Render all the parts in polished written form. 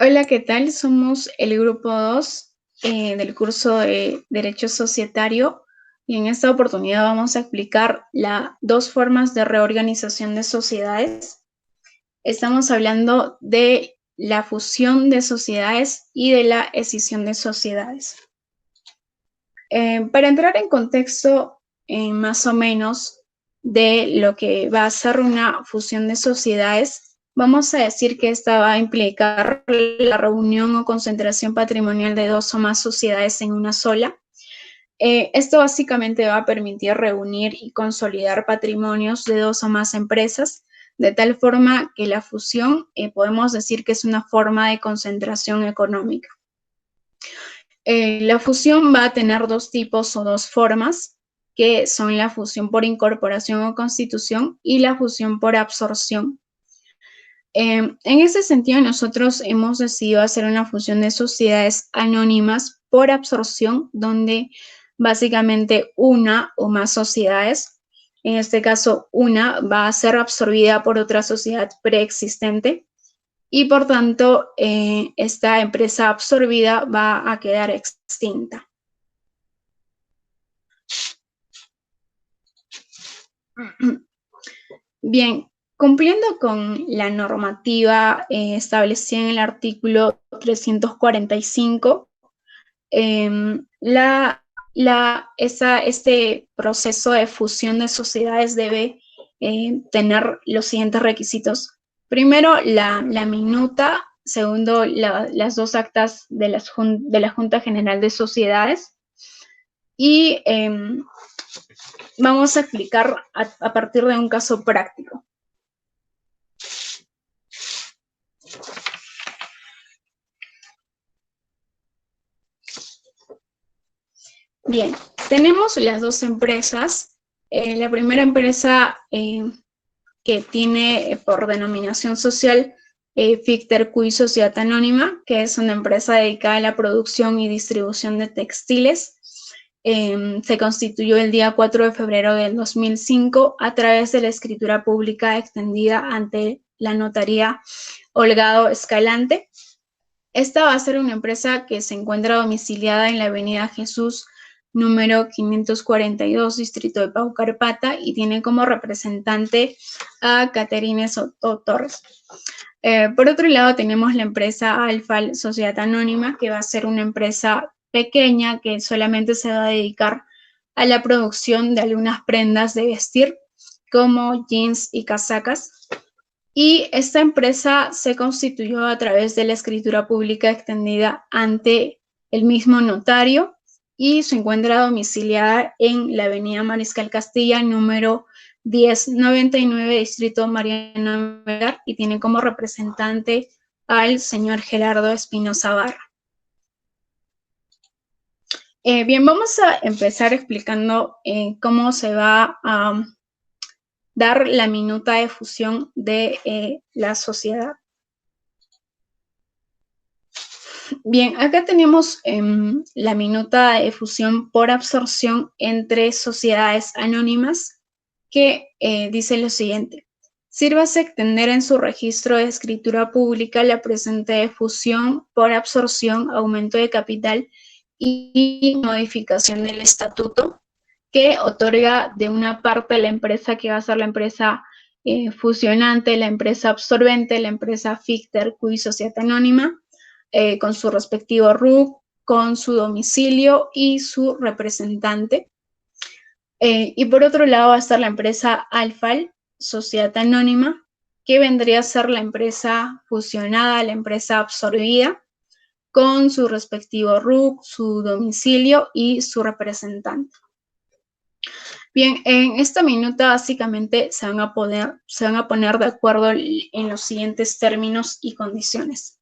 Hola, ¿qué tal? Somos el grupo 2 del curso de Derecho Societario y en esta oportunidad vamos a explicar las dos formas de reorganización de sociedades. Estamos hablando de la fusión de sociedades y de la escisión de sociedades. Para entrar en contexto más o menos de lo que va a ser una fusión de sociedades, vamos a decir que esta va a implicar la reunión o concentración patrimonial de dos o más sociedades en una sola. Esto básicamente va a permitir reunir y consolidar patrimonios de dos o más empresas, de tal forma que la fusión podemos decir que es una forma de concentración económica. La fusión va a tener dos tipos o dos formas, que son la fusión por incorporación o constitución y la fusión por absorción. En ese sentido, nosotros hemos decidido hacer una fusión de sociedades anónimas por absorción, donde básicamente una o más sociedades, en este caso una, va a ser absorbida por otra sociedad preexistente y por tanto esta empresa absorbida va a quedar extinta. Bien, cumpliendo con la normativa establecida en el artículo 345, este proceso de fusión de sociedades debe tener los siguientes requisitos. Primero, la minuta. Segundo, las dos actas de la Junta General de Sociedades. Y vamos a explicar a partir de un caso práctico. Bien, tenemos las dos empresas. La primera empresa que tiene por denominación social Ficter Cui Sociedad Anónima, que es una empresa dedicada a la producción y distribución de textiles. Se constituyó el día 4 de febrero del 2005 a través de la escritura pública extendida ante la notaría Holgado Escalante. Esta va a ser una empresa que se encuentra domiciliada en la avenida Jesús número 542, distrito de Paucarpata, y tiene como representante a Caterine Soto Torres. Por otro lado, tenemos la empresa Alfal Sociedad Anónima, que va a ser una empresa pequeña que solamente se va a dedicar a la producción de algunas prendas de vestir, como jeans y casacas. Y esta empresa se constituyó a través de la escritura pública extendida ante el mismo notario y se encuentra domiciliada en la avenida Mariscal Castilla, número 1099, distrito Mariano Melgar, y tiene como representante al señor Gerardo Espinosa Barra. Bien, vamos a empezar explicando cómo se va a dar la minuta de fusión de la sociedad. Bien, acá tenemos la minuta de fusión por absorción entre sociedades anónimas que dice lo siguiente. Sírvase extender en su registro de escritura pública la presente fusión por absorción, aumento de capital y modificación del estatuto que otorga de una parte la empresa que va a ser la empresa fusionante, la empresa absorbente, la empresa Ficter Cui Sociedad Anónima, con su respectivo RUC, con su domicilio y su representante. Y por otro lado va a estar la empresa Alfal, Sociedad Anónima, que vendría a ser la empresa fusionada, la empresa absorbida, con su respectivo RUC, su domicilio y su representante. Bien, en esta minuta básicamente se van a poner de acuerdo en los siguientes términos y condiciones.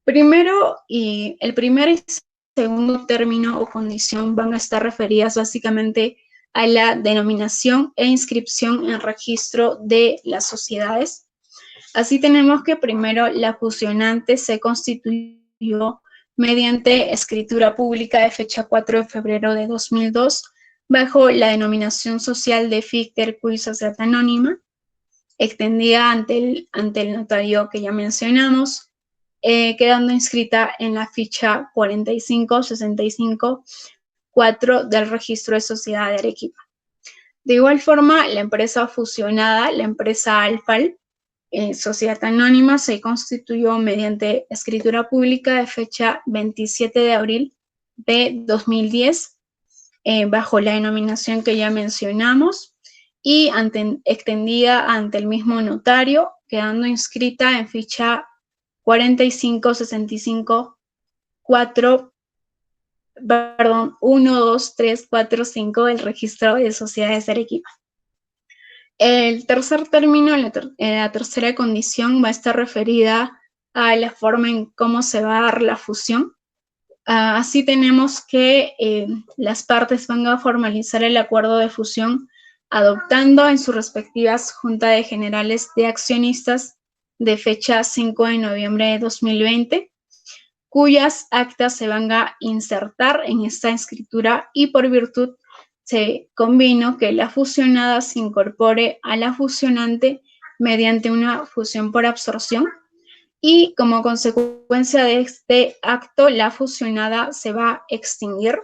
Primero, el primer y segundo término o condición van a estar referidas básicamente a la denominación e inscripción en registro de las sociedades. Así tenemos que primero la fusionante se constituyó mediante escritura pública de fecha 4 de febrero de 2002 bajo la denominación social de Ficter Cui Sociedad Anónima, extendida ante el notario que ya mencionamos. quedando inscrita en la ficha 4565-4 del Registro de Sociedad de Arequipa. De igual forma, la empresa fusionada, la empresa Alfal, sociedad anónima, se constituyó mediante escritura pública de fecha 27 de abril de 2010, bajo la denominación que ya mencionamos, y extendida ante el mismo notario, quedando inscrita en ficha 4565-4, 1, 2, 3, 4, 5 del Registro de Sociedades de Arequipa. El tercer término, la tercera condición, va a estar referida a la forma en cómo se va a dar la fusión. Así tenemos que las partes van a formalizar el acuerdo de fusión adoptando en sus respectivas juntas de generales de accionistas de fecha 5 de noviembre de 2020, cuyas actas se van a insertar en esta escritura y por virtud se convino que la fusionada se incorpore a la fusionante mediante una fusión por absorción y como consecuencia de este acto la fusionada se va a extinguir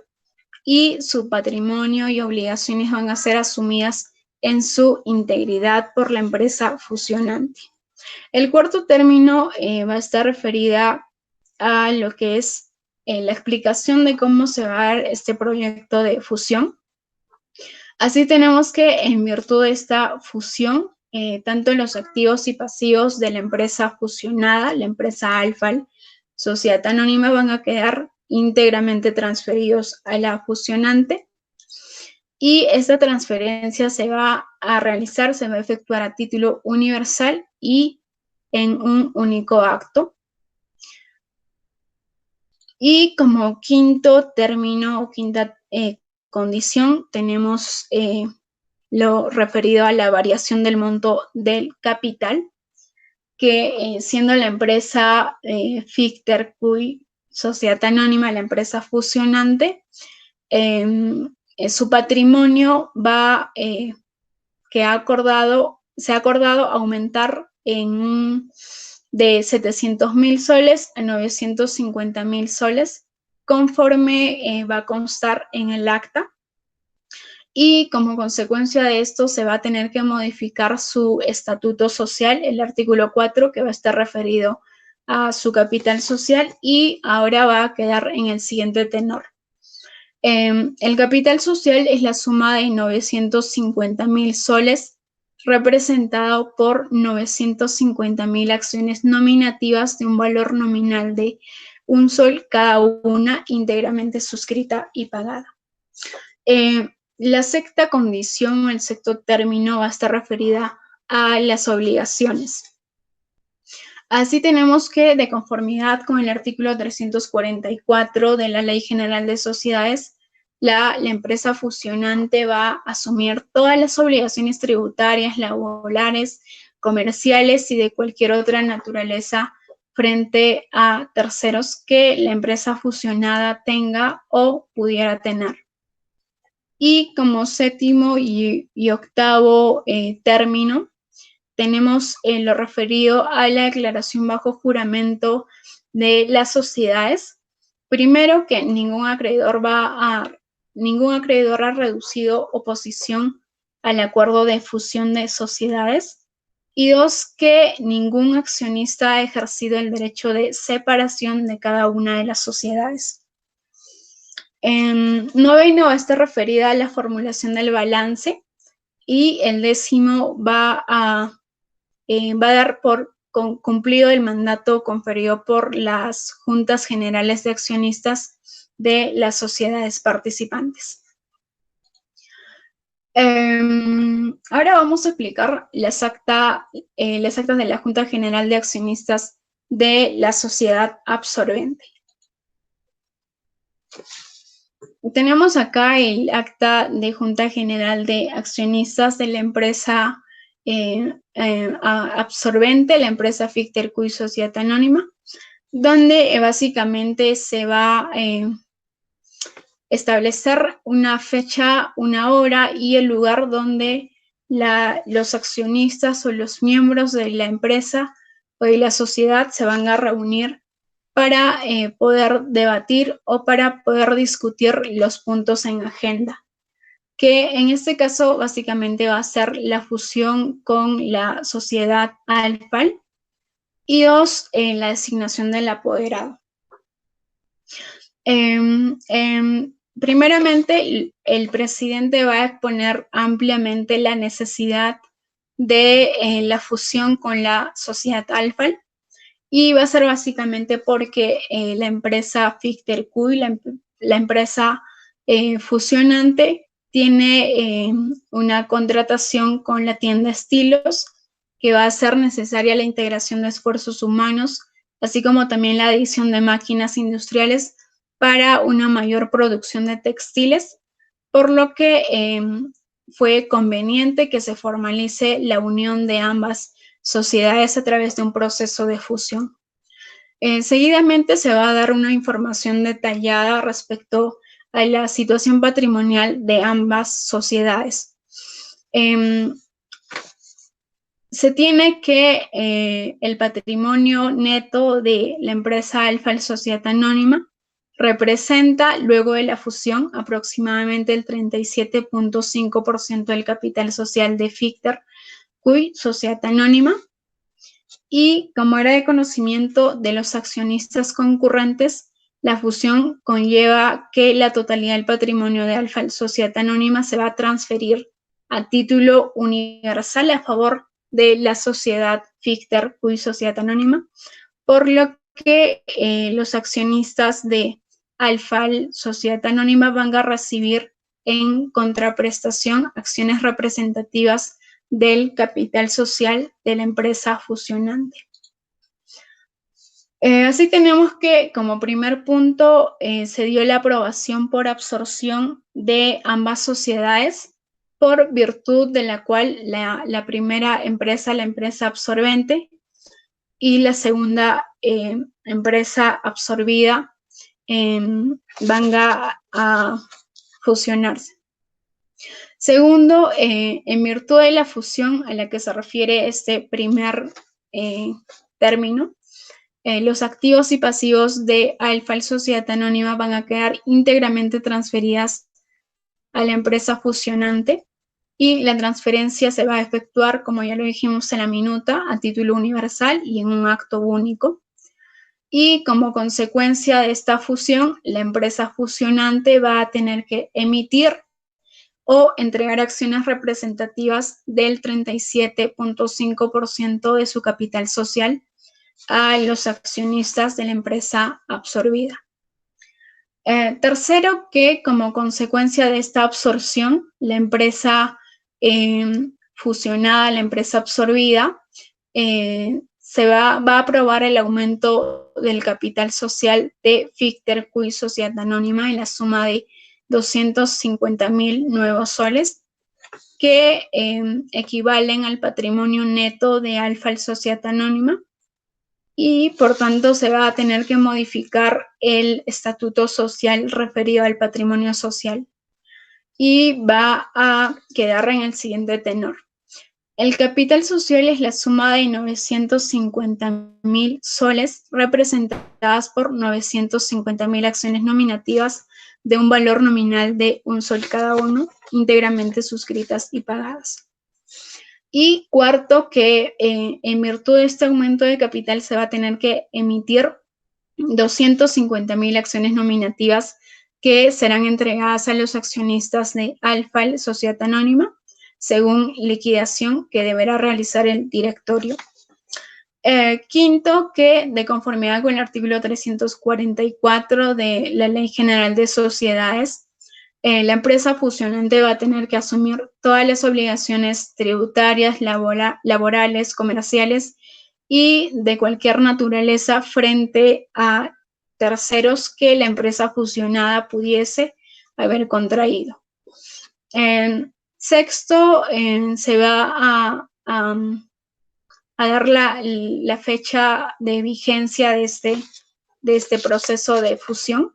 y su patrimonio y obligaciones van a ser asumidas en su integridad por la empresa fusionante. El cuarto término va a estar referida a lo que es la explicación de cómo se va a dar este proyecto de fusión. Así tenemos que en virtud de esta fusión, tanto los activos y pasivos de la empresa fusionada, la empresa Alfal, sociedad anónima, van a quedar íntegramente transferidos a la fusionante y esta transferencia se va a realizar, se va a efectuar a título universal y en un único acto. Y como quinto término o quinta condición tenemos lo referido a la variación del monto del capital, que siendo la empresa Ficter Cuy Sociedad Anónima, la empresa fusionante, su patrimonio va, se ha acordado aumentar de 700.000 soles a 950.000 soles, conforme va a constar en el acta. Y como consecuencia de esto se va a tener que modificar su estatuto social, el artículo 4, que va a estar referido a su capital social y ahora va a quedar en el siguiente tenor. El capital social es la suma de 950.000 soles representado por 950.000 acciones nominativas de un valor nominal de 1 sol cada una, íntegramente suscrita y pagada. La sexta condición o el sexto término va a estar referida a las obligaciones. Así tenemos que, de conformidad con el artículo 344 de la Ley General de Sociedades, la empresa fusionante va a asumir todas las obligaciones tributarias, laborales, comerciales y de cualquier otra naturaleza frente a terceros que la empresa fusionada tenga o pudiera tener. Y como séptimo y octavo término, tenemos lo referido a la declaración bajo juramento de las sociedades. Primero, que ningún acreedor ha reducido oposición al acuerdo de fusión de sociedades. Y dos, que ningún accionista ha ejercido el derecho de separación de cada una de las sociedades. Noveno va a estar referida a la formulación del balance y el décimo va a dar por cumplido el mandato conferido por las juntas generales de accionistas de las sociedades participantes. Ahora vamos a explicar las actas de la Junta General de Accionistas de la sociedad absorbente. Tenemos acá el acta de Junta General de Accionistas de la empresa absorbente, la empresa Ficter Cuy Sociedad Anónima, donde básicamente se va a establecer una fecha, una hora y el lugar donde los accionistas o los miembros de la empresa o de la sociedad se van a reunir para poder debatir o para poder discutir los puntos en agenda, que en este caso básicamente va a ser la fusión con la sociedad ALFAL y 2, la designación del apoderado. Primeramente, el presidente va a exponer ampliamente la necesidad de la fusión con la sociedad ALFAL, y va a ser básicamente porque la empresa Ficter Cuy, la empresa fusionante, tiene una contratación con la tienda Estilos, que va a hacer necesaria la integración de esfuerzos humanos, así como también la adición de máquinas industriales para una mayor producción de textiles, por lo que fue conveniente que se formalice la unión de ambas sociedades a través de un proceso de fusión. Seguidamente se va a dar una información detallada respecto a la situación patrimonial de ambas sociedades. Se tiene que el patrimonio neto de la empresa ALFAL Sociedad Anónima representa, luego de la fusión, aproximadamente el 37.5% del capital social de Ficter Cuy Sociedad Anónima. Y como era de conocimiento de los accionistas concurrentes, la fusión conlleva que la totalidad del patrimonio de ALFAL Sociedad Anónima se va a transferir a título universal a favor de la sociedad Ficter Cuy Sociedad Anónima, por lo que los accionistas de ALFAL Sociedad Anónima van a recibir en contraprestación acciones representativas del capital social de la empresa fusionante. Así tenemos que, como primer punto, se dio la aprobación por absorción de ambas sociedades, por virtud de la cual la primera empresa, la empresa absorbente, y la segunda empresa absorbida van a fusionarse. Segundo, en virtud de la fusión a la que se refiere este primer término, los activos y pasivos de ALFAL Sociedad Anónima van a quedar íntegramente transferidas a la empresa fusionante, y la transferencia se va a efectuar, como ya lo dijimos, en la minuta, a título universal y en un acto único. Y como consecuencia de esta fusión, la empresa fusionante va a tener que emitir o entregar acciones representativas del 37.5% de su capital social a los accionistas de la empresa absorbida. Tercero, que como consecuencia de esta absorción, la empresa fusionada, la empresa absorbida, se va a aprobar el aumento del capital social de Ficter Cuy Sociedad Anónima en la suma de 250.000 nuevos soles, que equivalen al patrimonio neto de ALFAL Sociedad Anónima, y por tanto se va a tener que modificar el estatuto social referido al patrimonio social, y va a quedar en el siguiente tenor. El capital social es la suma de 950.000 soles representadas por 950.000 acciones nominativas de un valor nominal de 1 sol cada uno, íntegramente suscritas y pagadas. Y cuarto, que en virtud de este aumento de capital se va a tener que emitir 250.000 acciones nominativas que serán entregadas a los accionistas de ALFAL Sociedad Anónima, según liquidación que deberá realizar el directorio. Quinto, que de conformidad con el artículo 344 de la Ley General de Sociedades, la empresa fusionante va a tener que asumir todas las obligaciones tributarias, laborales, comerciales y de cualquier naturaleza frente a terceros que la empresa fusionada pudiese haber contraído. Sexto, se va a dar la fecha de vigencia de este proceso de fusión.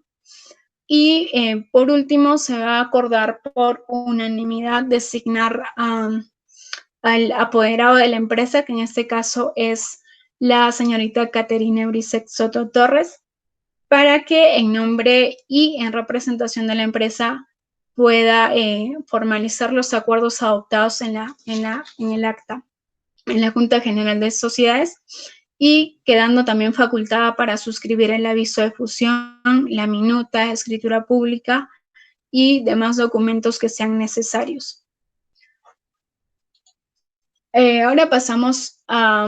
Y por último, se va a acordar por unanimidad designar al apoderado de la empresa, que en este caso es la señorita Caterina Euriset Soto Torres, para que en nombre y en representación de la empresa pueda formalizar los acuerdos adoptados en el acta, en la Junta General de Sociedades, y quedando también facultada para suscribir el aviso de fusión, la minuta, escritura pública y demás documentos que sean necesarios. Ahora pasamos a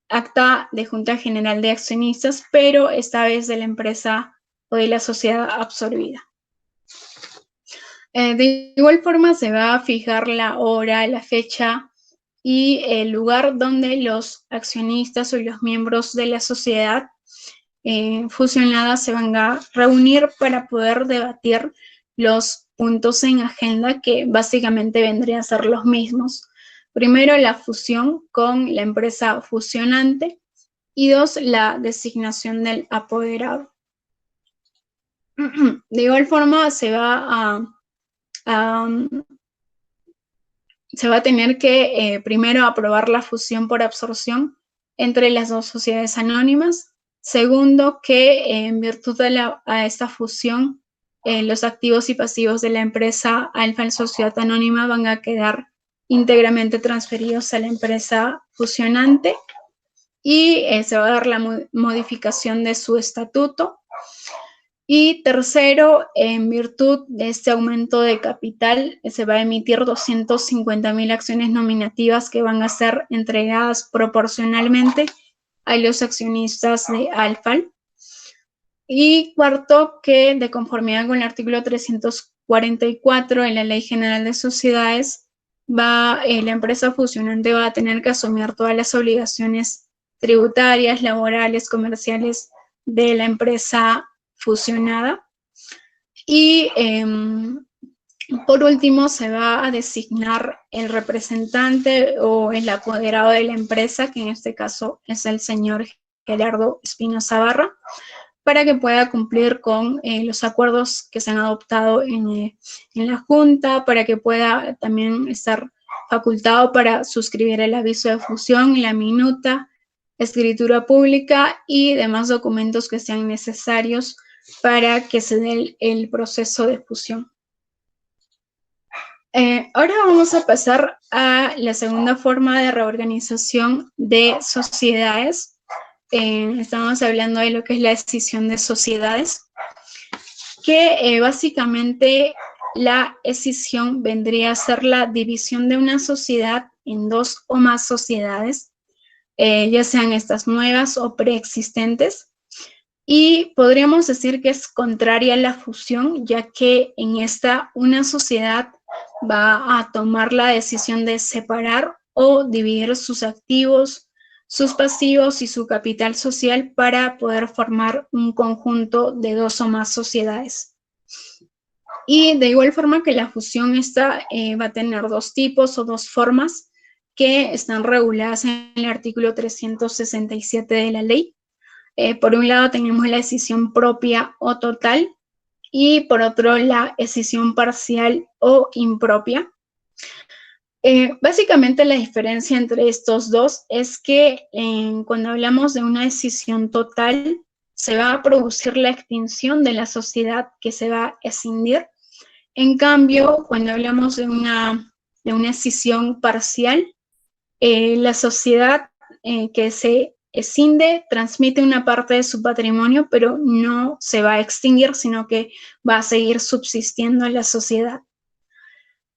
acta de Junta General de Accionistas, pero esta vez de la empresa o de la sociedad absorbida. De igual forma se va a fijar la hora, la fecha y el lugar donde los accionistas o los miembros de la sociedad fusionada se van a reunir para poder debatir los puntos en agenda, que básicamente vendrían a ser los mismos. Primero, la fusión con la empresa fusionante, y 2, la designación del apoderado. De igual forma, se va a tener que primero aprobar la fusión por absorción entre las dos sociedades anónimas. Segundo, que en virtud de esta fusión, los activos y pasivos de la empresa Alfa Sociedad Anónima van a quedar íntegramente transferidos a la empresa fusionante, y se va a dar la modificación de su estatuto. Y tercero, en virtud de este aumento de capital, se va a emitir 250.000 acciones nominativas que van a ser entregadas proporcionalmente a los accionistas de Alfal. Y cuarto, que de conformidad con el artículo 344 de la Ley General de Sociedades, la empresa fusionante va a tener que asumir todas las obligaciones tributarias, laborales, comerciales de la empresa fusionada. Y por último, se va a designar el representante o el apoderado de la empresa, que en este caso es el señor Gerardo Espinosa Barra, para que pueda cumplir con los acuerdos que se han adoptado en la Junta, para que pueda también estar facultado para suscribir el aviso de fusión, la minuta, escritura pública y demás documentos que sean necesarios para que se dé el proceso de fusión. Ahora vamos a pasar a la segunda forma de reorganización de sociedades. Estamos hablando de lo que es la escisión de sociedades, que básicamente la escisión vendría a ser la división de una sociedad en dos o más sociedades, ya sean estas nuevas o preexistentes, y podríamos decir que es contraria a la fusión, ya que en esta una sociedad va a tomar la decisión de separar o dividir sus activos, sus pasivos y su capital social para poder formar un conjunto de dos o más sociedades. Y de igual forma que la fusión esta va a tener dos tipos o dos formas que están reguladas en el artículo 367 de la ley. Por un lado tenemos la escisión propia o total, y por otro la escisión parcial o impropia. Básicamente la diferencia entre estos dos es que cuando hablamos de una escisión total, se va a producir la extinción de la sociedad que se va a escindir. En cambio, cuando hablamos de una escisión parcial, la sociedad que se escinde transmite una parte de su patrimonio, pero no se va a extinguir, sino que va a seguir subsistiendo la sociedad.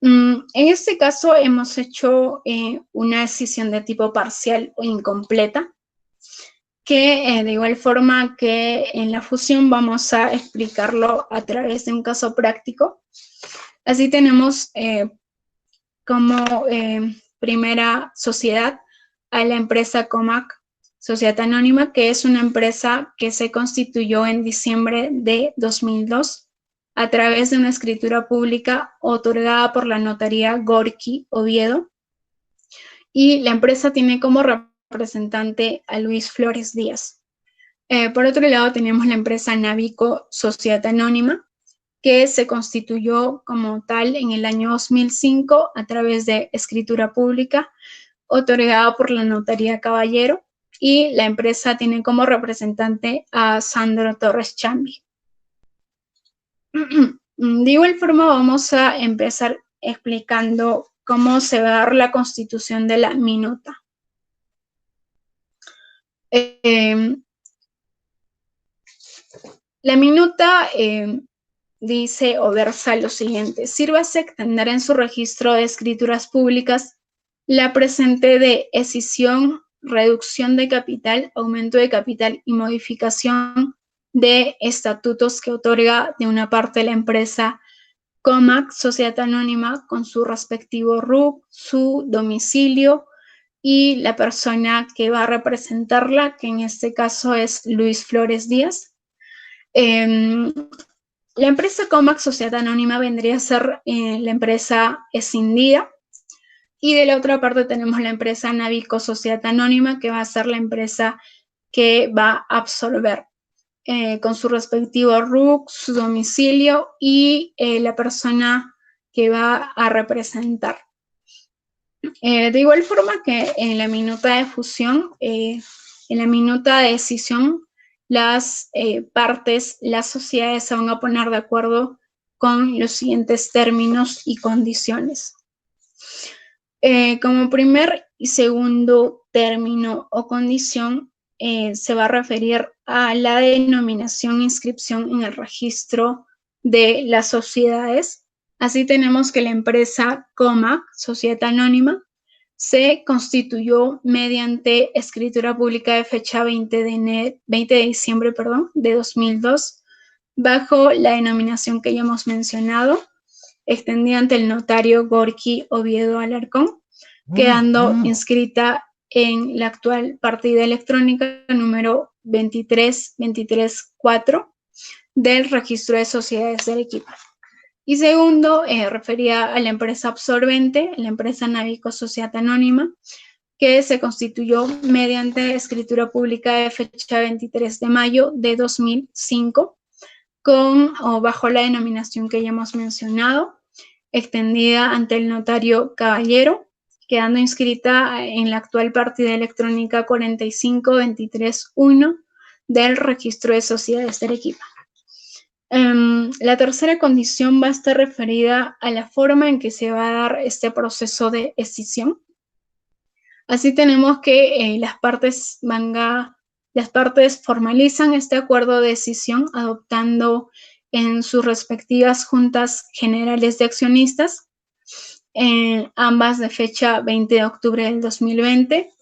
En este caso hemos hecho una escisión de tipo parcial o incompleta, que de igual forma que en la fusión vamos a explicarlo a través de un caso práctico. Así tenemos como primera sociedad a la empresa Comac Sociedad Anónima, que es una empresa que se constituyó en diciembre de 2002 a través de una escritura pública otorgada por la notaría Gorki Oviedo, y la empresa tiene como representante a Luis Flores Díaz. Por otro lado tenemos la empresa Navico Sociedad Anónima, que se constituyó como tal en el año 2005 a través de escritura pública otorgada por la notaría Caballero, y la empresa tiene como representante a Sandro Torres Chambi. De igual forma, vamos a empezar explicando cómo se va a dar la constitución de la minuta. La minuta dice o versa lo siguiente: sírvase extender en su registro de escrituras públicas la presente de escisión, reducción de capital, aumento de capital y modificación de estatutos que otorga de una parte la empresa COMAC, Sociedad Anónima, con su respectivo RUC, su domicilio y la persona que va a representarla, que en este caso es Luis Flores Díaz. La empresa COMAC, Sociedad Anónima, vendría a ser la empresa escindida. Y de la otra parte tenemos la empresa Navico Sociedad Anónima, que va a ser la empresa que va a absorber con su respectivo RUC, su domicilio y la persona que va a representar. De igual forma que en la minuta de fusión, en la minuta de decisión, las partes, las sociedades se van a poner de acuerdo con los siguientes términos y condiciones. Como primer y segundo término o condición, se va a referir a la denominación e inscripción en el registro de las sociedades. Así tenemos que la empresa COMAC, Sociedad Anónima, se constituyó mediante escritura pública de fecha 20 de diciembre de 2002, bajo la denominación que ya hemos mencionado, extendida ante el notario Gorky Oviedo Alarcón, quedando inscrita en la actual partida electrónica número 23234 del registro de sociedades del equipo. Y segundo, refería a la empresa absorbente, la empresa Navico Sociedad Anónima, que se constituyó mediante escritura pública de fecha 23 de mayo de 2005, con o bajo la denominación que ya hemos mencionado, extendida ante el notario Caballero, quedando inscrita en la actual partida electrónica 45231 del registro de sociedades de Arequipa. La tercera condición va a estar referida a la forma en que se va a dar este proceso de escisión. Así tenemos que las partes formalizan este acuerdo de escisión adoptando en sus respectivas juntas generales de accionistas, ambas de fecha 20 de octubre del 2020,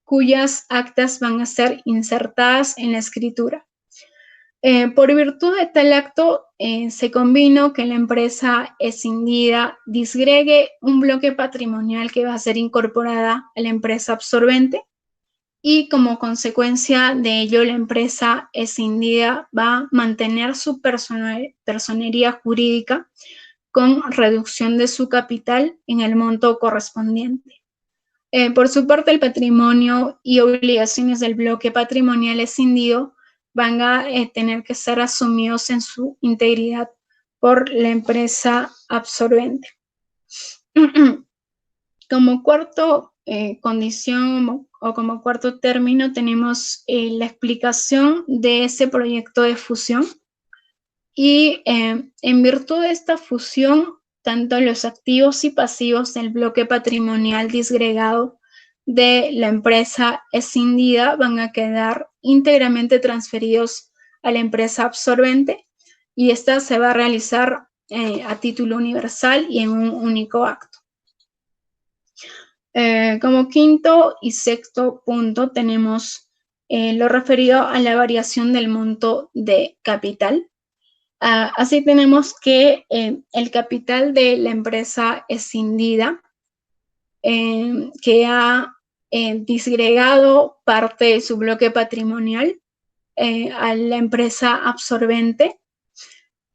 cuyas actas van a ser insertadas en la escritura. Por virtud de tal acto, se convino que la empresa escindida disgregue un bloque patrimonial que va a ser incorporada a la empresa absorbente, y como consecuencia de ello la empresa escindida va a mantener su personería jurídica con reducción de su capital en el monto correspondiente. Por su parte, el patrimonio y obligaciones del bloque patrimonial escindido van a tener que ser asumidos en su integridad por la empresa absorbente. Como cuarto condición o como cuarto término tenemos la explicación de ese proyecto de fusión, y en virtud de esta fusión, tanto los activos y pasivos del bloque patrimonial disgregado de la empresa escindida van a quedar íntegramente transferidos a la empresa absorbente, y esta se va a realizar a título universal y en un único acto. Como quinto y sexto punto tenemos lo referido a la variación del monto de capital. Así tenemos que el capital de la empresa escindida, que ha disgregado parte de su bloque patrimonial a la empresa absorbente,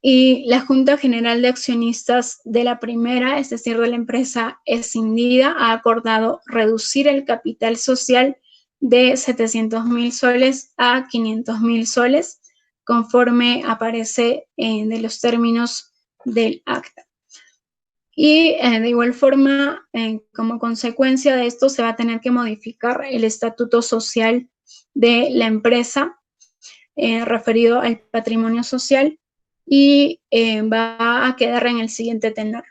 y la Junta General de Accionistas de la primera, es decir, de la empresa escindida, ha acordado reducir el capital social de 700.000 soles a 500.000 soles, conforme aparece de los términos del acta. Y de igual forma, como consecuencia de esto, se va a tener que modificar el estatuto social de la empresa referido al patrimonio social y va a quedar en el siguiente tenor.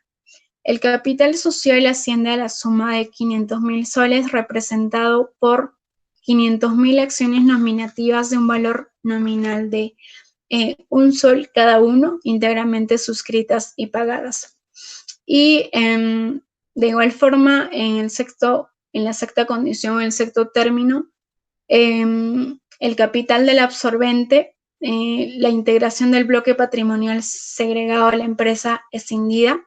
El capital social asciende a la suma de 500.000 soles representado por 500.000 acciones nominativas de un valor nominal de 1 sol cada uno, íntegramente suscritas y pagadas. Y de igual forma, en la sexta condición, en el sexto término, el capital del absorbente, la integración del bloque patrimonial segregado a la empresa escindida,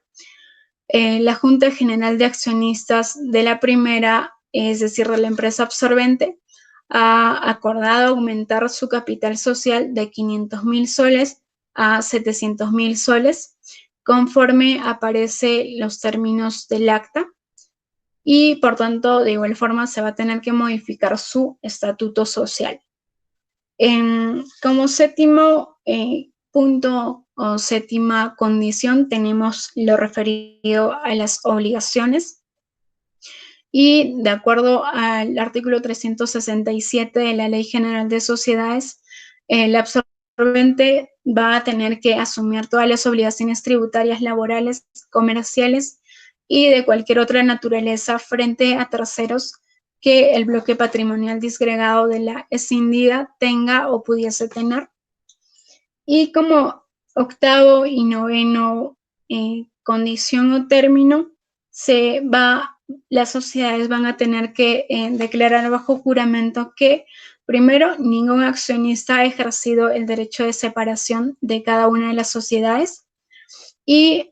la Junta General de Accionistas de la primera, es decir, de la empresa absorbente, ha acordado aumentar su capital social de 500.000 soles a 700.000 soles, conforme aparece los términos del acta, y por tanto, de igual forma, se va a tener que modificar su estatuto social. Como séptimo punto o séptima condición, tenemos lo referido a las obligaciones. Y de acuerdo al artículo 367 de la Ley General de Sociedades, el absorbente va a tener que asumir todas las obligaciones tributarias, laborales, comerciales y de cualquier otra naturaleza frente a terceros que el bloque patrimonial disgregado de la escindida tenga o pudiese tener. Y como octavo y noveno condición o término, las sociedades van a tener que declarar bajo juramento que, primero, ningún accionista ha ejercido el derecho de separación de cada una de las sociedades, y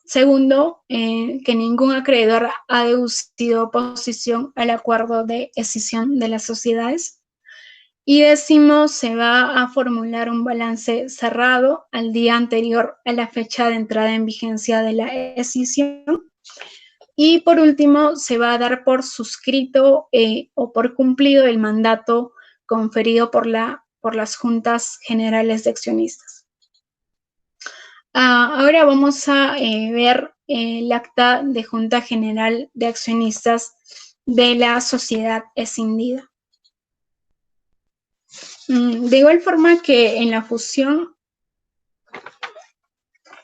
segundo, que ningún acreedor ha deducido oposición al acuerdo de escisión de las sociedades. Y décimo, se va a formular un balance cerrado al día anterior a la fecha de entrada en vigencia de la escisión. Y por último, se va a dar por suscrito o por cumplido el mandato conferido por las juntas generales de accionistas. Ahora vamos a ver el acta de Junta General de Accionistas de la sociedad escindida. De igual forma que en la fusión,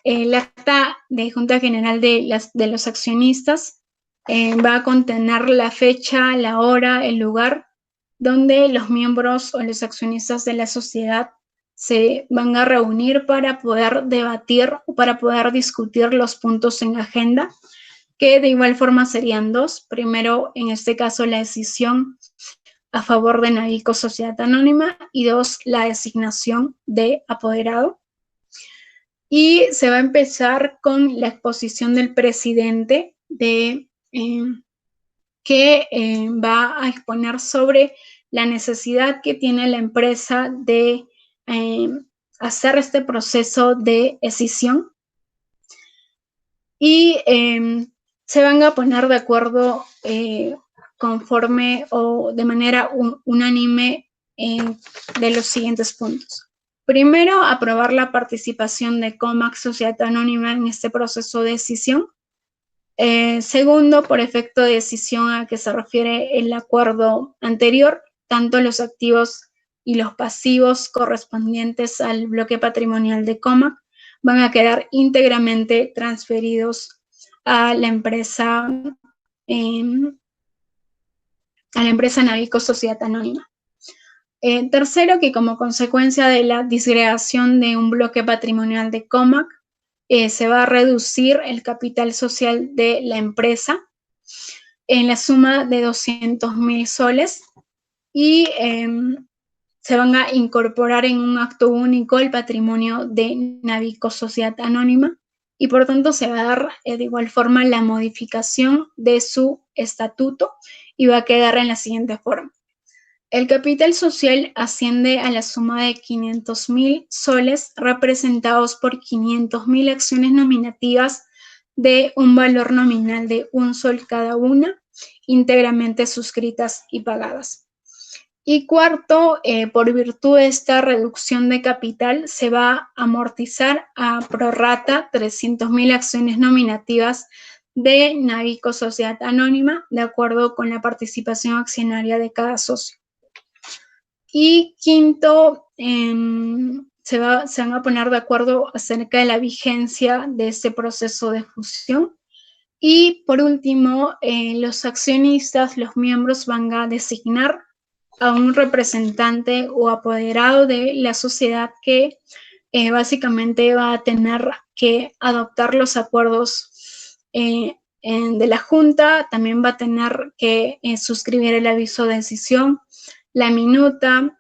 el acta de Junta General de los accionistas va a contener la fecha, la hora, el lugar donde los miembros o los accionistas de la sociedad se van a reunir para poder debatir o para poder discutir los puntos en agenda, que de igual forma serían dos. Primero, en este caso, la decisión a favor de Navico Sociedad Anónima, y dos, la designación de apoderado. Y se va a empezar con la exposición del presidente que va a exponer sobre la necesidad que tiene la empresa de hacer este proceso de escisión. Y se van a poner de acuerdo conforme o de manera unánime de los siguientes puntos. Primero, aprobar la participación de Comac Sociedad Anónima en este proceso de decisión. Segundo, por efecto de decisión a que se refiere el acuerdo anterior, tanto los activos y los pasivos correspondientes al bloque patrimonial de Comac van a quedar íntegramente transferidos a la empresa Navico Sociedad Anónima. Tercero, que como consecuencia de la disgregación de un bloque patrimonial de Comac, se va a reducir el capital social de la empresa en la suma de 200.000 soles y se van a incorporar en un acto único el patrimonio de Navico Sociedad Anónima, y por tanto se va a dar de igual forma la modificación de su estatuto y va a quedar en la siguiente forma. El capital social asciende a la suma de 500.000 soles representados por 500.000 acciones nominativas de un valor nominal de 1 sol cada una, íntegramente suscritas y pagadas. Y cuarto, por virtud de esta reducción de capital, se va a amortizar a prorrata 300.000 acciones nominativas de Navico Sociedad Anónima, de acuerdo con la participación accionaria de cada socio. Y quinto, se van a poner de acuerdo acerca de la vigencia de este proceso de fusión. Y por último, los accionistas, los miembros van a designar a un representante o apoderado de la sociedad que básicamente va a tener que adoptar los acuerdos de la Junta, también va a tener que suscribir el aviso de decisión, la minuta,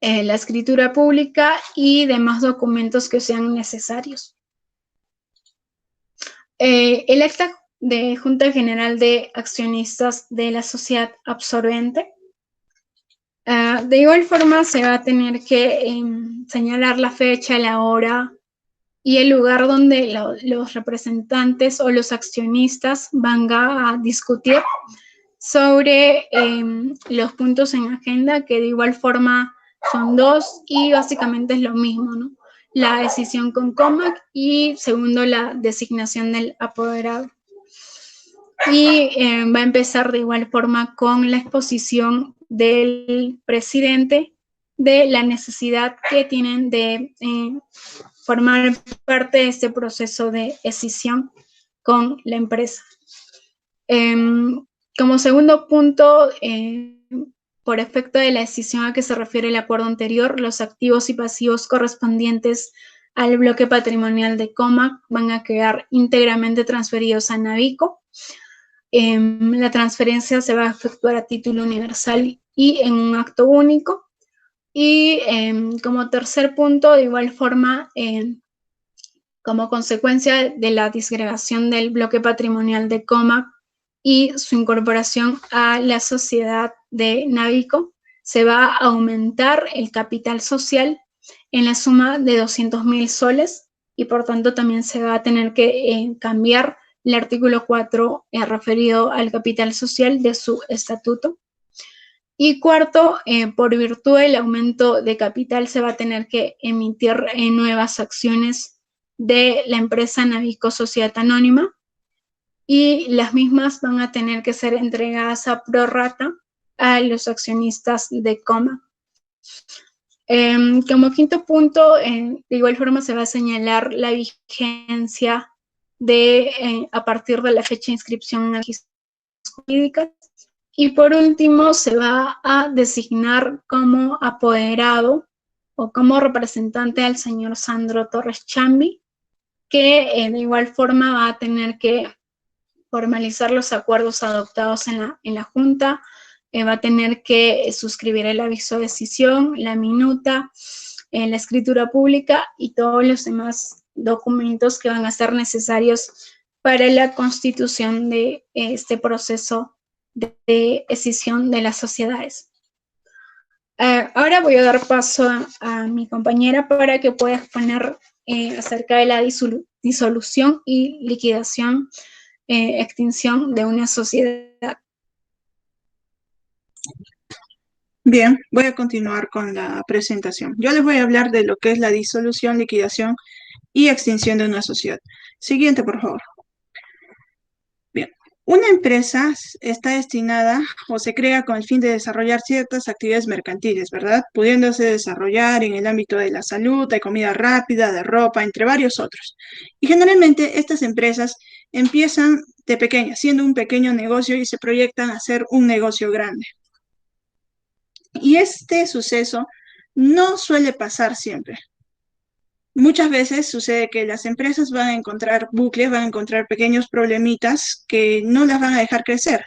la escritura pública y demás documentos que sean necesarios. El acta de Junta General de Accionistas de la Sociedad Absorbente. De igual forma, se va a tener que señalar la fecha, la hora y el lugar donde los representantes o los accionistas van a discutir sobre los puntos en agenda, que de igual forma son dos y básicamente es lo mismo, ¿no? La decisión con COMAC y segundo, la designación del apoderado. Y va a empezar de igual forma con la exposición del presidente de la necesidad que tienen de formar parte de este proceso de escisión con la empresa. Como segundo punto, por efecto de la escisión a que se refiere el acuerdo anterior, los activos y pasivos correspondientes al bloque patrimonial de COMAC van a quedar íntegramente transferidos a Navico. La transferencia se va a efectuar a título universal y en un acto único. Y como tercer punto, de igual forma, como consecuencia de la disgregación del bloque patrimonial de COMAC y su incorporación a la sociedad de Navico, se va a aumentar el capital social en la suma de 200.000 soles y por tanto también se va a tener que cambiar el artículo 4 referido al capital social de su estatuto. Y cuarto, por virtud del aumento de capital se va a tener que emitir nuevas acciones de la empresa Navico Sociedad Anónima y las mismas van a tener que ser entregadas a prorrata a los accionistas de COMAC. Como quinto punto, de igual forma se va a señalar la vigencia de a partir de la fecha de inscripción en registros jurídicas. Y por último, se va a designar como apoderado o como representante al señor Sandro Torres Chambi, que de igual forma va a tener que formalizar los acuerdos adoptados en la Junta, va a tener que suscribir el aviso de decisión, la minuta, la escritura pública y todos los demás documentos que van a ser necesarios para la constitución de este proceso de escisión de las sociedades. Ahora voy a dar paso a mi compañera para que pueda exponer acerca de la disolución y liquidación, extinción de una sociedad. Bien, voy a continuar con la presentación. Yo les voy a hablar de lo que es la disolución, liquidación y extinción de una sociedad. Siguiente, por favor. Bien, una empresa está destinada o se crea con el fin de desarrollar ciertas actividades mercantiles, ¿verdad? Pudiéndose desarrollar en el ámbito de la salud, de comida rápida, de ropa, entre varios otros. Y generalmente estas empresas empiezan de pequeñas, siendo un pequeño negocio y se proyectan a ser un negocio grande. Y este suceso no suele pasar siempre. Muchas veces sucede que las empresas van a encontrar bucles, van a encontrar pequeños problemitas que no las van a dejar crecer.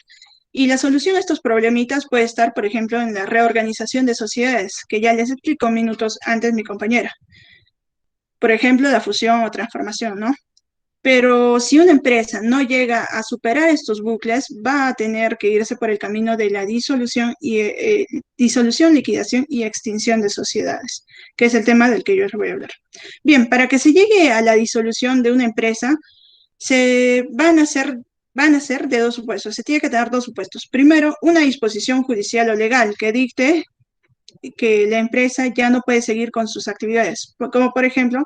Y la solución a estos problemitas puede estar, por ejemplo, en la reorganización de sociedades, que ya les explicó minutos antes mi compañera. Por ejemplo, la fusión o transformación, ¿no? Pero si una empresa no llega a superar estos bucles, va a tener que irse por el camino de la disolución, liquidación y extinción de sociedades, que es el tema del que yo les voy a hablar. Bien, para que se llegue a la disolución de una empresa, van a ser de dos supuestos. Se tiene que tener dos supuestos. Primero, una disposición judicial o legal que dicte que la empresa ya no puede seguir con sus actividades, como por ejemplo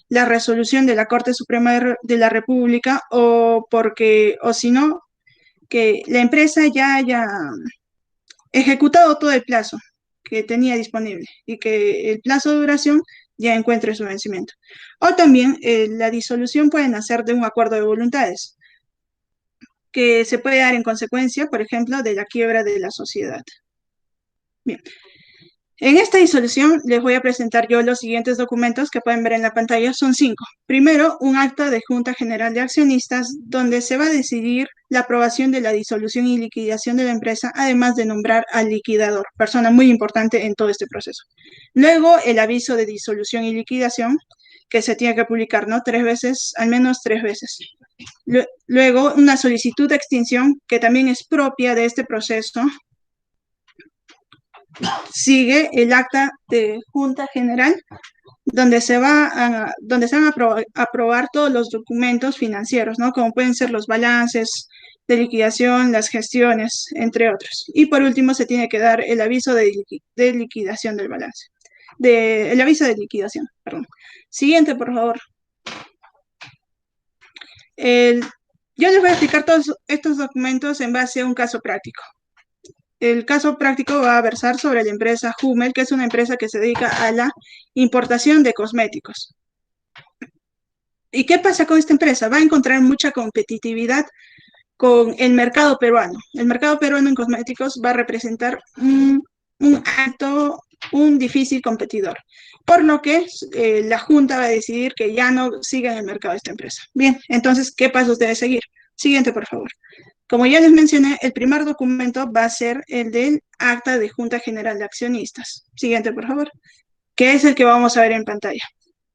la resolución de la Corte Suprema de la República o si no, que la empresa ya haya ejecutado todo el plazo que tenía disponible y que el plazo de duración ya encuentre su vencimiento. O también la disolución puede nacer de un acuerdo de voluntades que se puede dar en consecuencia, por ejemplo, de la quiebra de la sociedad. Bien. En esta disolución les voy a presentar yo los siguientes documentos que pueden ver en la pantalla. Son 5. Primero, un acta de Junta General de Accionistas donde se va a decidir la aprobación de la disolución y liquidación de la empresa, además de nombrar al liquidador, persona muy importante en todo este proceso. Luego, el aviso de disolución y liquidación que se tiene que publicar, ¿no? 3 veces, al menos 3 veces. Luego, una solicitud de extinción que también es propia de este proceso. Sigue el acta de Junta General, donde se van a aprobar todos los documentos financieros, ¿no? Como pueden ser los balances de liquidación, las gestiones, entre otros. Y por último, se tiene que dar el aviso de liquidación del balance. El aviso de liquidación, perdón. Siguiente, por favor. Yo les voy a explicar todos estos documentos en base a un caso práctico. El caso práctico va a versar sobre la empresa Hummel, que es una empresa que se dedica a la importación de cosméticos. ¿Y qué pasa con esta empresa? Va a encontrar mucha competitividad con el mercado peruano. El mercado peruano en cosméticos va a representar un difícil competidor, por lo que la Junta va a decidir que ya no siga en el mercado esta empresa. Bien, entonces, ¿qué pasos debe seguir? Siguiente, por favor. Como ya les mencioné, el primer documento va a ser el del acta de Junta General de Accionistas. Siguiente, por favor. Que es el que vamos a ver en pantalla.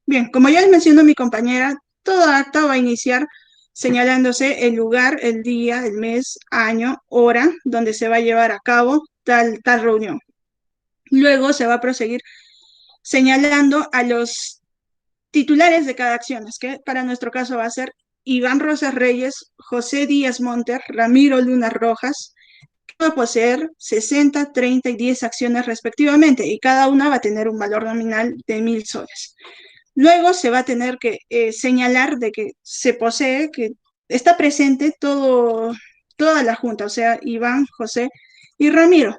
Bien, como ya les mencionó mi compañera, todo acta va a iniciar señalándose el lugar, el día, el mes, año, hora, donde se va a llevar a cabo tal reunión. Luego se va a proseguir señalando a los titulares de cada acción, que para nuestro caso va a ser Iván Rosas Reyes, José Díaz Monter, Ramiro Luna Rojas, que va a poseer 60, 30 y 10 acciones respectivamente, y cada una va a tener un valor nominal de 1.000 soles. Luego se va a tener que señalar de que se posee, que está presente toda la Junta, o sea, Iván, José y Ramiro.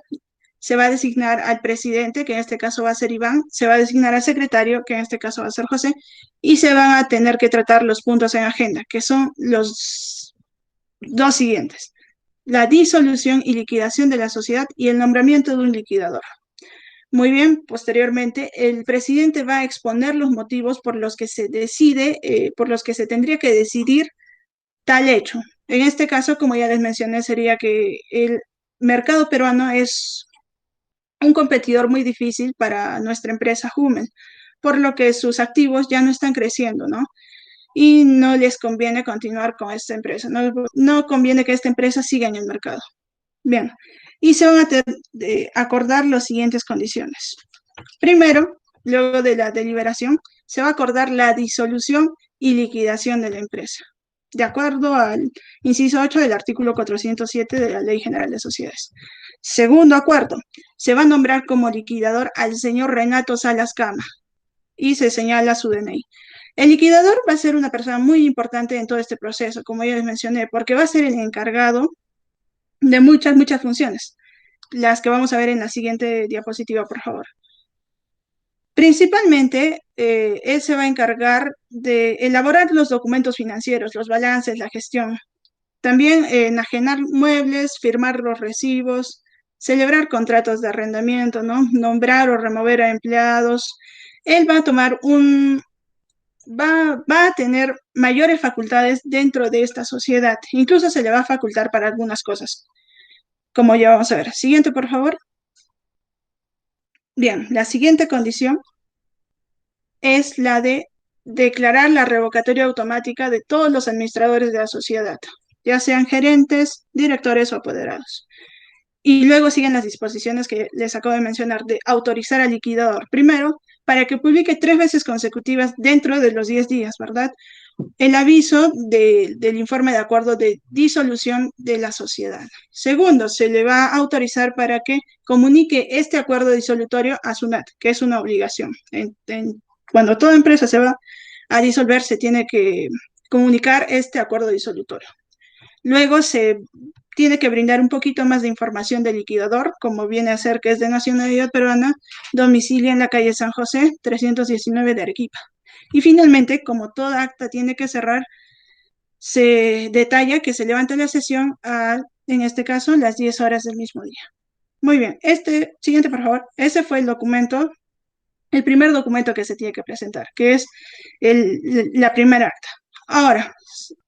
Se va a designar al presidente, que en este caso va a ser Iván, se va a designar al secretario, que en este caso va a ser José, y se van a tener que tratar los puntos en agenda, que son los dos siguientes: la disolución y liquidación de la sociedad y el nombramiento de un liquidador. Muy bien, posteriormente el presidente va a exponer los motivos por los que se decide, por los que se tendría que decidir tal hecho. En este caso, como ya les mencioné, sería que el mercado peruano es un competidor muy difícil para nuestra empresa Hummel, por lo que sus activos ya no están creciendo, ¿no? Y no les conviene continuar con esta empresa, no conviene que esta empresa siga en el mercado. Bien, y se van a acordar las siguientes condiciones. Primero, luego de la deliberación, se va a acordar la disolución y liquidación de la empresa, de acuerdo al inciso 8 del artículo 407 de la Ley General de Sociedades. Segundo acuerdo, se va a nombrar como liquidador al señor Renato Salas Cama y se señala su DNI. El liquidador va a ser una persona muy importante en todo este proceso, como ya les mencioné, porque va a ser el encargado de muchas funciones, las que vamos a ver en la siguiente diapositiva, por favor. Principalmente, él se va a encargar de elaborar los documentos financieros, los balances, la gestión. También enajenar muebles, firmar los recibos, celebrar contratos de arrendamiento, ¿no? Nombrar o remover a empleados. Él va a tomar va a tener mayores facultades dentro de esta sociedad. Incluso se le va a facultar para algunas cosas, como ya vamos a ver. Siguiente, por favor. Bien, la siguiente condición es la de declarar la revocatoria automática de todos los administradores de la sociedad, ya sean gerentes, directores o apoderados. Y luego siguen las disposiciones que les acabo de mencionar de autorizar al liquidador. Primero, para que publique 3 veces consecutivas dentro de los 10 días, ¿verdad? El aviso del informe de acuerdo de disolución de la sociedad. Segundo, se le va a autorizar para que comunique este acuerdo disolutorio a SUNAT, que es una obligación. Cuando toda empresa se va a disolver, se tiene que comunicar este acuerdo disolutorio. Luego se tiene que brindar un poquito más de información del liquidador, como viene a ser que es de nacionalidad peruana, domicilia en la calle San José, 319 de Arequipa. Y finalmente, como toda acta tiene que cerrar, se detalla que se levanta la sesión en este caso, las 10 horas del mismo día. Muy bien, siguiente por favor, ese fue el primer documento que se tiene que presentar, que es la primera acta. Ahora,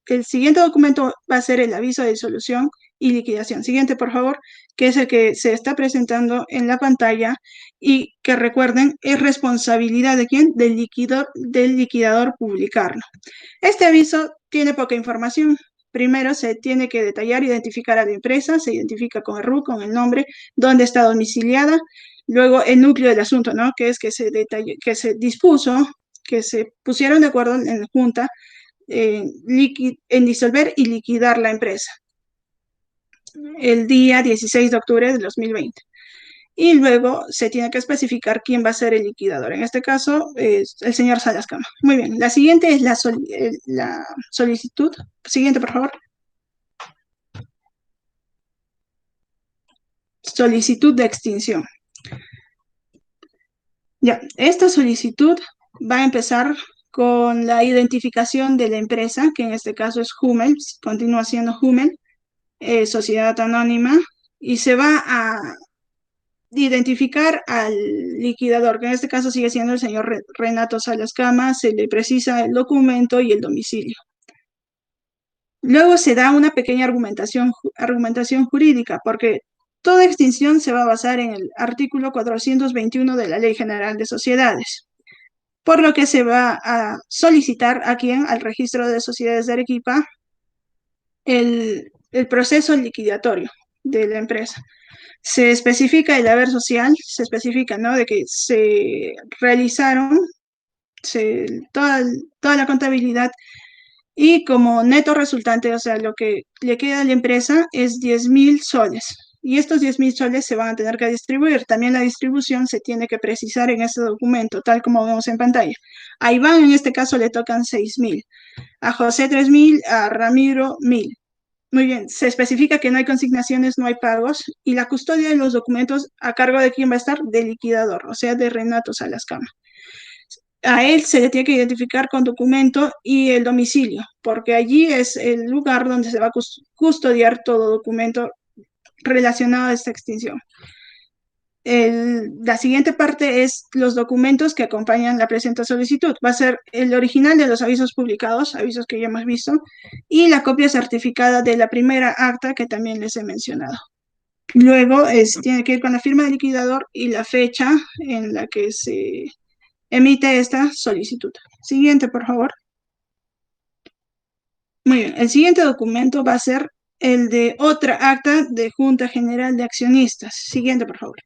el siguiente documento va a ser el aviso de disolución y liquidación. Siguiente, por favor, que es el que se está presentando en la pantalla y que recuerden, es responsabilidad de quién, del liquidador publicarlo. Este aviso tiene poca información. Primero se tiene que detallar, identificar a la empresa, se identifica con el RUC, con el nombre, dónde está domiciliada, luego el núcleo del asunto, ¿no? Que es que se dispuso, que se pusieron de acuerdo en la Junta en disolver y liquidar la empresa el día 16 de octubre de 2020. Y luego se tiene que especificar quién va a ser el liquidador. En este caso, es el señor Salas Cama. Muy bien. La siguiente es la solicitud. Siguiente, por favor. Solicitud de extinción. Ya, esta solicitud va a empezar con la identificación de la empresa, que en este caso es Hummel, continúa siendo Hummel, sociedad anónima, y se va a identificar al liquidador, que en este caso sigue siendo el señor Renato Salas Cama, se le precisa el documento y el domicilio. Luego se da una pequeña argumentación jurídica, porque toda extinción se va a basar en el artículo 421 de la Ley General de Sociedades, por lo que se va a solicitar a quien, al registro de sociedades de Arequipa, el proceso liquidatorio de la empresa. Se especifica el haber social, se especifica, ¿no?, de que se realizaron toda la contabilidad y como neto resultante, o sea, lo que le queda a la empresa es 10.000 soles. Y estos 10.000 soles se van a tener que distribuir. También la distribución se tiene que precisar en este documento, tal como vemos en pantalla. A Iván, en este caso, le tocan 6.000. A José, 3.000. A Ramiro, 1.000. Muy bien, se especifica que no hay consignaciones, no hay pagos, y la custodia de los documentos a cargo de quién va a estar, del liquidador, o sea, de Renato Salas Cama. A él se le tiene que identificar con documento y el domicilio, porque allí es el lugar donde se va a custodiar todo documento relacionado a esta extinción. La siguiente parte es los documentos que acompañan la presente solicitud. Va a ser el original de los avisos publicados, avisos que ya hemos visto, y la copia certificada de la primera acta que también les he mencionado. Luego tiene que ir con la firma del liquidador y la fecha en la que se emite esta solicitud. Siguiente, por favor. Muy bien, el siguiente documento va a ser el de otra acta de Junta General de Accionistas. Siguiente, por favor.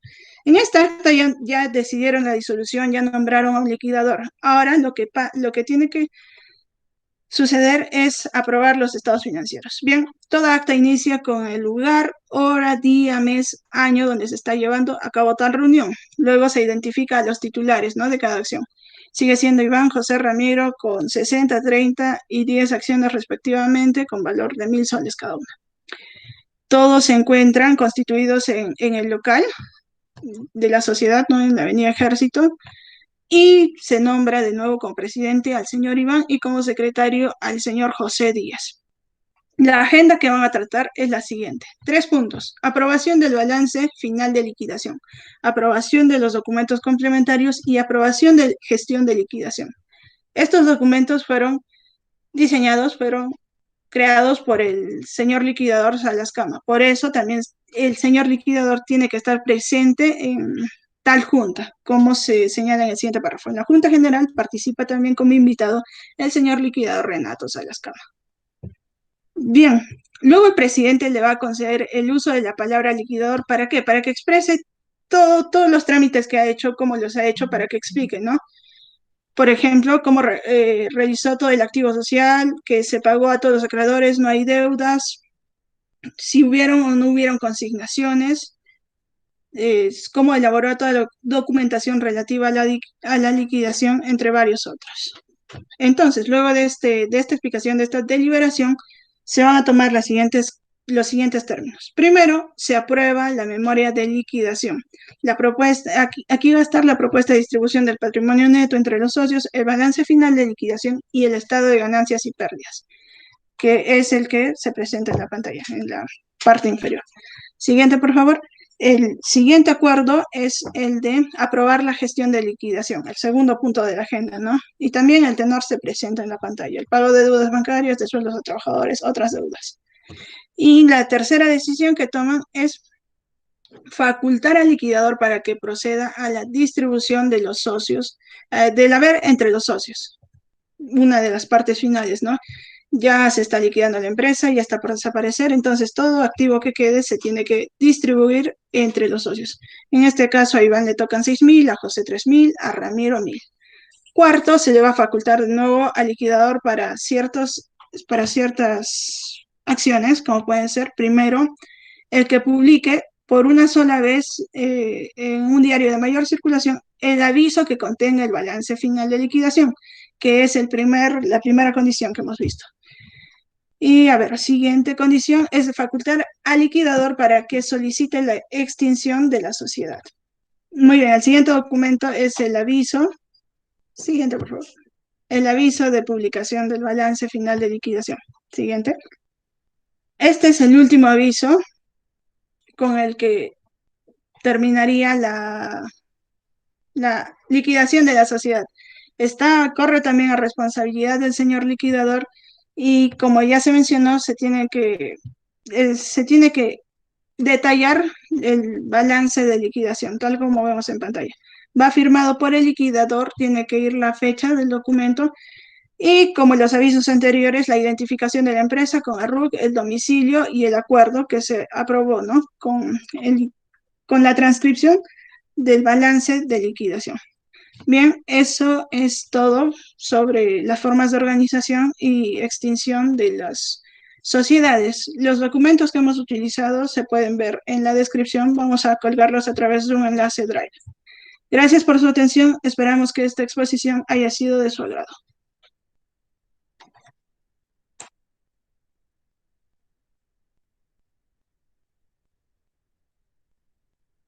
En esta acta ya decidieron la disolución, ya nombraron a un liquidador. Ahora lo que tiene que suceder es aprobar los estados financieros. Bien, toda acta inicia con el lugar, hora, día, mes, año donde se está llevando a cabo tal reunión. Luego se identifica a los titulares, ¿no?, de cada acción. Sigue siendo Iván José Ramiro con 60, 30 y 10 acciones respectivamente con valor de 1.000 soles cada una. Todos se encuentran constituidos en el local de la sociedad, ¿no?, en la Avenida Ejército, y se nombra de nuevo como presidente al señor Iván y como secretario al señor José Díaz. La agenda que van a tratar es la siguiente. 3 puntos. Aprobación del balance final de liquidación, aprobación de los documentos complementarios y aprobación de gestión de liquidación. Estos documentos fueron creados por el señor liquidador Salas Cama. Por eso también el señor liquidador tiene que estar presente en tal junta, como se señala en el siguiente párrafo. En la Junta General participa también como invitado el señor liquidador Renato Salas Cama. Bien, luego el presidente le va a conceder el uso de la palabra liquidador. ¿Para qué? Para que exprese todos los trámites que ha hecho, cómo los ha hecho, para que explique, ¿no? Por ejemplo, cómo realizó todo el activo social, que se pagó a todos los acreedores, no hay deudas, si hubieron o no hubieron consignaciones, cómo elaboró toda la documentación relativa a la liquidación, entre varios otros. Entonces, luego de esta explicación, de esta deliberación, se van a tomar las siguientes los siguientes términos. Primero, se aprueba la memoria de liquidación. La propuesta, aquí va a estar la propuesta de distribución del patrimonio neto entre los socios, el balance final de liquidación y el estado de ganancias y pérdidas, que es el que se presenta en la pantalla, en la parte inferior. Siguiente, por favor. El siguiente acuerdo es el de aprobar la gestión de liquidación, el segundo punto de la agenda, ¿no? Y también el tenor se presenta en la pantalla, el pago de deudas bancarias, de sueldos a trabajadores, otras deudas. Y la tercera decisión que toman es facultar al liquidador para que proceda a la distribución de los socios, del haber entre los socios. Una de las partes finales, ¿no? Ya se está liquidando la empresa, ya está por desaparecer, entonces todo activo que quede se tiene que distribuir entre los socios. En este caso a Iván le tocan 6.000, a José 3.000, a Ramiro 1.000. Cuarto, se le va a facultar de nuevo al liquidador para ciertas acciones, como pueden ser, primero, el que publique por una sola vez en un diario de mayor circulación el aviso que contenga el balance final de liquidación, que es la primera condición que hemos visto. Y a ver, la siguiente condición es de facultar al liquidador para que solicite la extinción de la sociedad. Muy bien, el siguiente documento es el aviso. Siguiente, por favor. El aviso de publicación del balance final de liquidación. Siguiente. Este es el último aviso con el que terminaría la liquidación de la sociedad. Corre también a responsabilidad del señor liquidador y como ya se mencionó, se tiene que detallar el balance de liquidación, tal como vemos en pantalla. Va firmado por el liquidador, tiene que ir la fecha del documento y como los avisos anteriores, la identificación de la empresa con ARUC, el domicilio y el acuerdo que se aprobó, ¿no? Con la transcripción del balance de liquidación. Bien, eso es todo sobre las formas de organización y extinción de las sociedades. Los documentos que hemos utilizado se pueden ver en la descripción. Vamos a colgarlos a través de un enlace Drive. Gracias por su atención. Esperamos que esta exposición haya sido de su agrado.